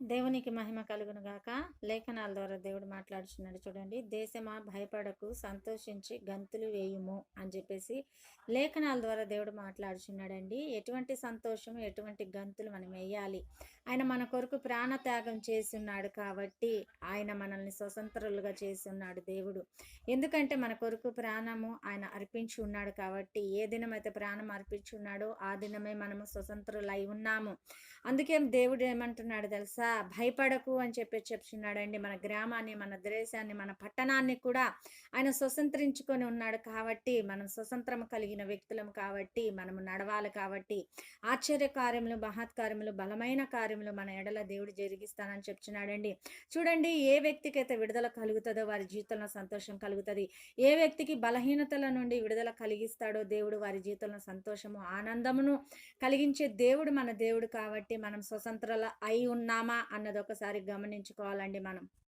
దేవునికి మహిమ కలుగును గాక. లేఖనాల ద్వారా దేవుడు మాట్లాడుచున్నాడు చూడండి. దేశమా భయపడకు, సంతోషించి గంతులు వేయుము అని చెప్పేసి లేఖనాల ద్వారా దేవుడు మాట్లాడుచున్నాడండి. ఎటువంటి సంతోషం, ఎటువంటి గంతులు మనం వేయాలి. ఆయన మన కొరకు ప్రాణ త్యాగం చేసి ఉన్నాడు కాబట్టి ఆయన మనల్ని స్వతంత్రులుగా చేసి ఉన్నాడు దేవుడు. ఎందుకంటే మన కొరకు ప్రాణము ఆయన అర్పించి ఉన్నాడు కాబట్టి ఏ దినమైతే ప్రాణం అర్పించి ఉన్నాడో ఆ దినమే మనము స్వతంత్రులై ఉన్నాము. అందుకే దేవుడు ఏమంటున్నాడు తెలుసా? భయపడకు అని చెప్తున్నాడండి. మన గ్రామాన్ని, మన దేశాన్ని, మన పట్టణాన్ని కూడా ఆయన స్వతంత్రించుకొని ఉన్నాడు కాబట్టి, మనం స్వతంత్రం కలిగిన వ్యక్తులం కాబట్టి, మనము నడవాలి కాబట్టి, ఆశ్చర్య కార్యములు, మహత్కార్యములు, బలమైన కార్యములు మన ఎడల దేవుడు జరిగిస్తానని చెప్తున్నాడండి. చూడండి, ఏ వ్యక్తికైతే విడుదల కలుగుతుందో వారి జీవితంలో సంతోషం కలుగుతుంది. ఏ వ్యక్తికి బలహీనతల నుండి విడుదల కలిగిస్తాడో దేవుడు వారి జీవితంలో సంతోషము, ఆనందమును కలిగించే దేవుడు మన దేవుడు కాబట్టి మనం స్వతంత్రుల అయి ఉన్నామా అన్నది ఒకసారి గమనించుకోవాలండి మనం.